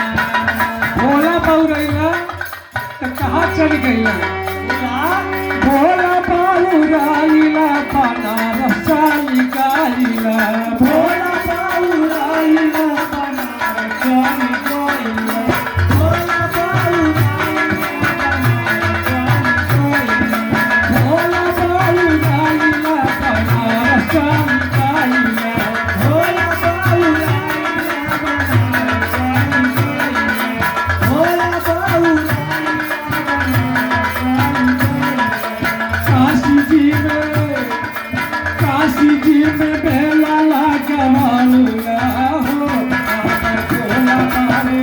भोला पौरैला तो कहाँ चल गईला भोला पौरैला बनारस निकालिला भोला पौरैला बनारस निकालिला भोला भोला पौरैला बनारस निकालिला भोला काशी जी में बेला लगवालूला हो भोला पारे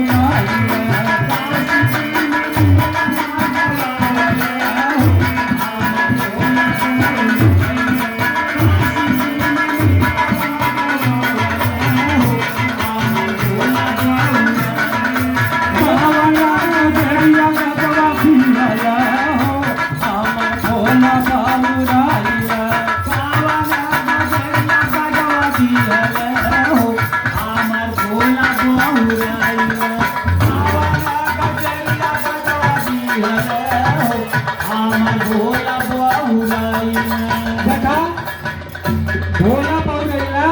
भोला पौरैला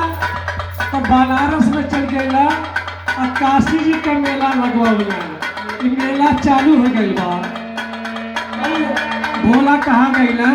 तो बनारस में चल गईला और काशी जी का मेला लगवाऊला मेला चालू हो गई बा भोला कहाँ गईला